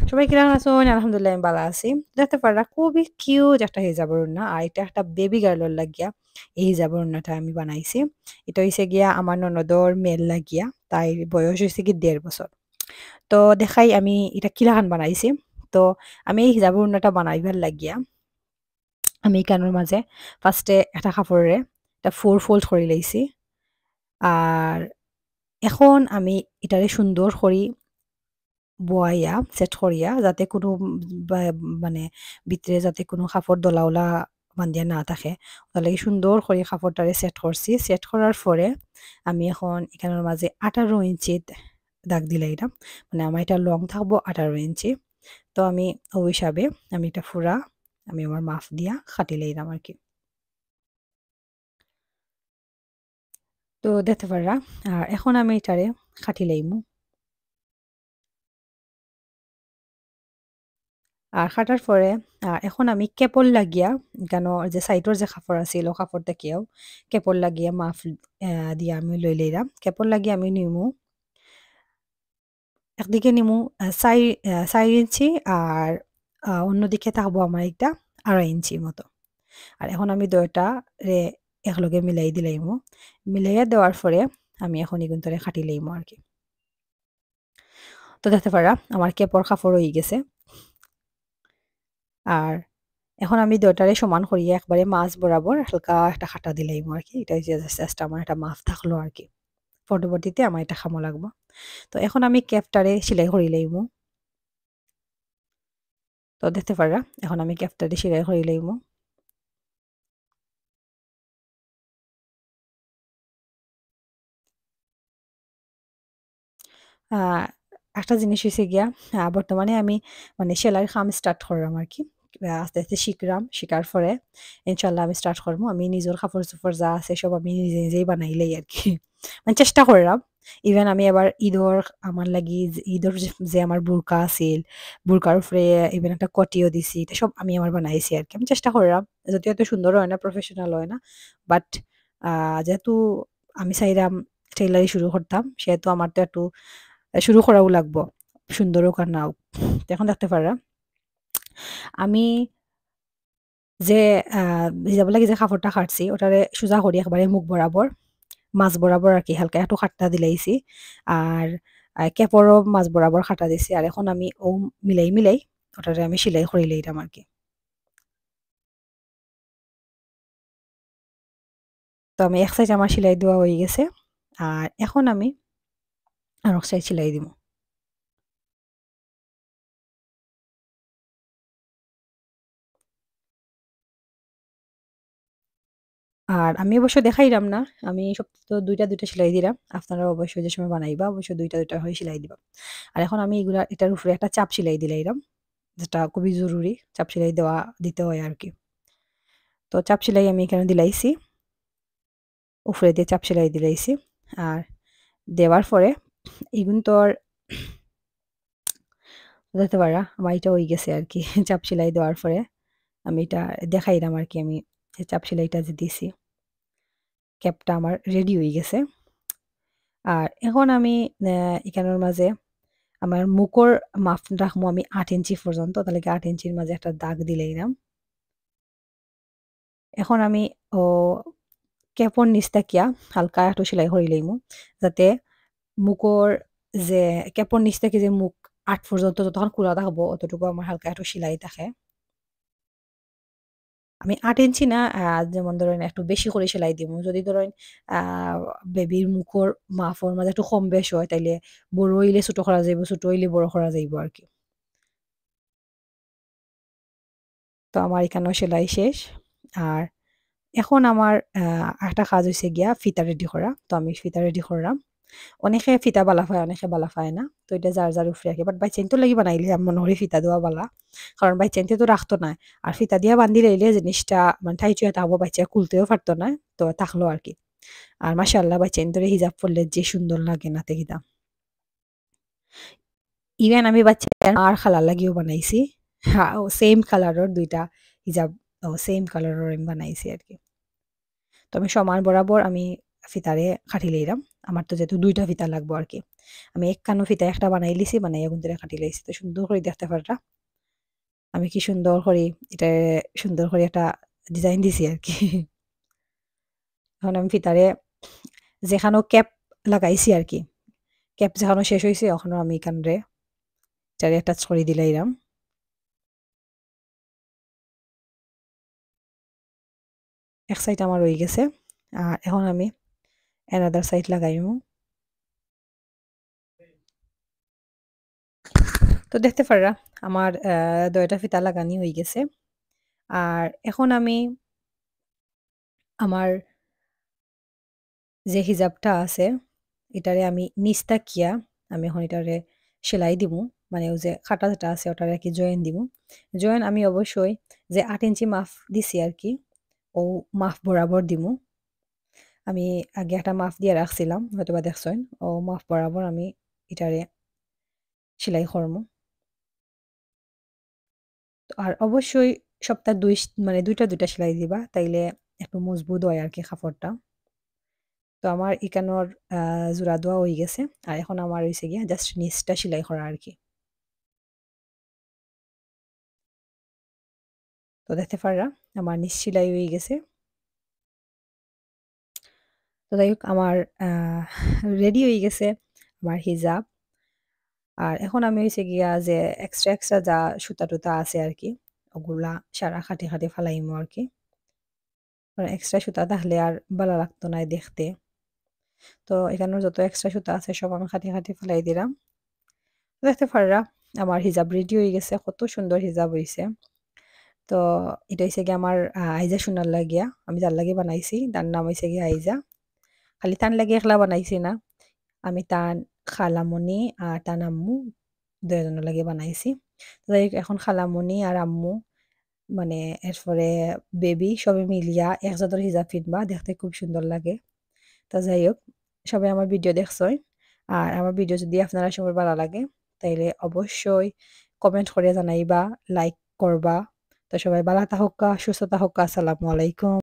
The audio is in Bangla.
সবাই কেমন আছেন? আলহামদুলিল্লাহ আমি ভালো আছি। দেখতে পাররা খুবই কিউট একটা হিজাবের ওড়না। আর এটা একটা বেবি গার্লর লাগিয়া এই হিজাবের ওড়নাটা আমি বানাইছি। এটা হইছে গিয়া আমার ননদর মেয়ের লাগিয়া। তাই বয়স হইছে কি ১.৫ বছর। তো দেখাই আমি এটা কিলাখান বানাইছি। তো আমি এই হিজাবের ওড়নাটা বানাইবার লাগিয়া আমি কানোর মাঝে ফার্স্টে একটা কাপড়ে একটা 4 ফোল্ড করে লাইছি। আর এখন আমি এটারে সুন্দর করি বোয়াইয়া সেট করিয়া যাতে কোনো বা মানে ভিতরে যাতে কোনো কাপড় দলা-ওলা বান্ধিয়া না থাকে। ওটার লাগি সুন্দর করে কাপড়টারে সেট করছি। সেট করার পরে আমি এখন এখানের মাঝে ১৮ ইঞ্চিত দাগ দিলাইরাম। মানে আমার এটা লং থাকবো ১৮ ইঞ্চি। তো আমি ওই হিসাবে আমি এটা ফুরা আমি আমার মাপ দিয়া কাটি লাইরাম আরকি। তো দেখতে পাররা। আর এখন আমি এটারে কাটি লাইমু। আর কাটার পরে এখন আমি কেপল লাগিয়া কেন যে সাইডর যে কাপড় আছিল কাপড় দেখিয়াও কেপল লাগিয়া মাফ দিয়া আমি লই লইলাম কেপল লাগিয়ে আমি নিমু একদিকে নিমু ৪ ইঞ্চি আর অন্যদিকে থাকবো আমার একটা ২.৫ ইঞ্চির মতো আর এখন আমি দুইটা রে একলগে মিলাই দিলাইমু মিলাইয়া দেওয়ার পরে আমি এখন এগুন্তরে খাটি লইমু আর কি তো দেখতে পারা আমার কেপর কাপড় হয়ে গেছে আর এখন আমি দুটারে সমান করিয়ে একবারে মাছ বরাবর হালকা একটা খাটা দিলাইমু আরকি। এটা হইছে জাস্ট আমার একটা মাপ থাকলো আরকি। পরবর্তীতে আমার এটা খামো লাগবো। তো এখন আমি ক্যাপটারে সেলাই করি লাইমু। তো দেখতে পাররা এখন আমি ক্যাপটারে সেলাই করি লাইমু। আ একটা জিনিস হইছে গিয়া বর্তমানে আমি মানে সেলাইয়ের কাম স্টার্ট করলাম আরকি। আস্তে, আস্তে শিখরাম। শিখার পরে ইনশাআল্লাহ আমি স্টার্ট করবো। আমি নিজের কাপড়-চোপড় যা আছে সব আমি নিজে, নিজেই বানাইলাই আরকি। মানে চেষ্টা করলাম। ইভেন আমি এবার ঈদর আমার লাগি ঈদর যে আমার বোরকা আছিল, বোরকার উপরে ইভেন একটা কটিও দিছি। এটা সব আমি আমার বানাইছি আরকি। আমি চেষ্টা করলাম। যদিও এত সুন্দর হয় না, প্রফেশনাল হয় না। বাট আ যেহেতু আমি চাইলাম টেইলারি শুরু করতাম, সেহেতু আমার তো একটু শুরু করাও লাগবো। সুন্দর হোক আর না হোক। তো এখন দেখতে পাররা আমি যে আ হিজাব লাগি যে কাপড়টা কাটছি ওটারে সোজা করি একেবারে মুখ বরাবর, মাঝ বরাবর আরকি হালকা একটু খাটটা দিলাইছি। আর ক্যাপড়ও মাঝ বরাবর খাটা দিছি। আর এখন আমি মিলাই, মিলাই ওটারে আমি সেলাই করে লইলাম আরকি। তো আমি এক সাইড আমার সেলাই দেওয়া হয়ে গেছে। আর এখন আমি আরেক সাইড সেলাই দিমু। আর আমি অবশ্য দেখাইলাম না। আমি তো ২ টা ২ টা সেলাই দিলাম। আপনারা অবশ্যই যে সময় বানাইবা অবশ্যই ২ টা ২ টা করে সেলাই দিবা। আর এখন আমি এটার উপরে একটা চাপ সেলাই দিলাইরাম। যেটা খুবই জরুরি। চাপ সেলাই দিতে হয় আরকি। তো চাপ সেলাই আমি এখানে দিলাইছি। উপরে দিয়ে চাপ সেলাই দিলাইছি। আর দেওয়ার পরে এগুন তো আর দেখতে পারা আমার এটা হয়ে গেছে আরকি। চাপ সেলাই দেওয়ার পরে আমি এটা দেখাইলাম আরকি আমি যে চাপ সেলাইটা যে দিছি। ক্যাপটা আমার রেডি হয়ে গেছে। আর এখন আমি এখানের মাঝে আমার মুখর মাপ রাখবো আমি ৮ ইঞ্চি পর্যন্ত। তাহলে কি ৮ ইঞ্চির মাঝে একটা দাগ দিলাইরাম। এখন আমি ও ক্যাপর নিচ থাকিয়া হালকা একটু সেলাই করে লইমু। যাতে মুখর যে ক্যাপর নিচ থেকে যে মুখ আট পর্যন্ত যতক্ষণ খোলা থাকবো অতটুকু আমার হালকা একটু সেলাই থাকে। আমি ৮ ইঞ্চি না যেমন ধরেন একটু বেশি করে সেলাই দিমু। যদি ধরেন আ বেবির মুখর মাপের মাঝে একটু কম বেশ হয় তাইলে বড় হইলে ছোট করা যাইব, ছোট হইলে বড় করা যাইব আরকি। তো আমার এখানেও সেলাই শেষ। আর এখন আমার আরেকটা কাজ হইছে গিয়া ফিতা রেডি করা। তো আমি ফিতা রেডি করলাম। অনেকে ফিতা বালা পায়, অনেকে বালা পায় না। তো এটা যার, যার উপরে আরকি। বাট বাইচাইনটো লাগি বানাইলে আমি মনে করি ফিতা দেওয়া বালা। কারণ বাইচাইনতে তো রাখতো না। আর ফিতা দিয়া বান্ধি লাইলে জিনিসটা মানে টাইট হয়ে থাকবো, বাচ্চা খুলতেও পারতো না। তো থাকলো আরকি। আর মাশাআল্লাহ বাইচাইনটোরে হিজাব পরলে যে সুন্দর লাগে নাতে কিতা। ইভেন আমি বাচ্চার মার খালার লাগিও বানাইছি। ও সেম কালারের ২ টা হিজাব সেম কালারের আমি বানাইছি আরকি। তো আমি সমান বরাবর আমি ফিতারে খাটি লইলাম। আমার তো যেহেতু ২ টা ফিতা লাগবো আরকি। আমি একখানো ফিতা একটা বানাই লিছি, বানাইয়া গুনতিরে খাটি লাইছি। তো সুন্দর করে দেখতে পাররা। আমি কি সুন্দর করে এটারে সুন্দর করে একটা ডিজাইন দিছি আরকি। এখন আমি ফিতারে যেখানো ক্যাপ লাগাইছি আরকি। ক্যাপ যেখানো শেষ হইছে এখনো আমি এখানরে এটারে অ্যাটাচ করে দিলাইরাম। এক সাইড আমার হয়ে গেছে। আর এখন আমি অ্যানাদার সাইড লাগাইমু। তো দেখতে পাররা আমার ২ টা ফিতা লাগানি হয়ে গেছে। আর এখন আমি আমার যে হিজাবটা আছে এটারে আমি নিচ তাকিয়া আমি এখন এটারে সেলাই দিমু। মানে ওই যে খাটা যেটা আছে ওটারে আরকি জয়েন দিমু। জয়েন আমি অবশ্যই যে ৮ ইঞ্চি মাপ দিছি আরকি, ও মাপ বরাবর দিমু। আমি আগে একটা মাপ দিয়ে রাখছিলাম, হয়তোবা দেখছেন। ও মাপ বরাবর আমি এটারে সেলাই করমু। আর অবশ্যই সপ্তাহ ২ মানে ২ টা ২ টা সেলাই দিবা। তাইলে একটু মজবুত হয় আরকি কাপড়টা। তো আমার এখানোর আ জোড়া দেওয়া হয়ে গেছে। আর এখন আমার হইছে গিয়া জাস্ট নিচটা সেলাই করা আরকি। তো দেখতে পাররা আমার নিচ সেলাই হয়ে গেছে। তো যাই হোক আমার আ রেডি হয়ে গেছে আমার হিজাব। আর এখন আমি হইছে গিয়া যে এক্সট্রা যা সুতা-টুতা আছে আরকি, ওগুলা সারা খাটি ফালাইমু আরকি। কারণ এক্সট্রা সুতা থাকলে আর ভালো লাগতো না দেখতে। তো এখানের যত এক্সট্রা সুতা আছে সব আমি খাটি ফেলাই দিলাম। দেখতে পাররা আমার হিজাব রেডি হয়ে গেছে। কত সুন্দর হিজাব হইছে। তো এটা হইছে গিয়ে আমার আইজা শোনার লাগিয়া। আমি যার লাগি বানাইছি তার নাম হইছে গিয়ে আইজা। খালি তার লাগি একলা বানাইছি না। আমি তার খালামণি আর তার আম্মু ২ জনের লাগে বানাইছি। যাই হোক এখন খালামণি আর আম্মু মানে এরপরে বেবি সবে মিলিয়া একজাদর হিজাব পিনবা। দেখতে খুব সুন্দর লাগে। তো যাই হোক সবাই আমার ভিডিও দেখছই। আর আমার ভিডিও যদি আপনারা সবার ভালো লাগে তাইলে অবশ্যই কমেন্ট করে জানাইবা, লাইক করবা। তো সবাই ভালো থাকুক্কা, সুস্থ থাকুক্কা। আসসালামু আলাইকুম।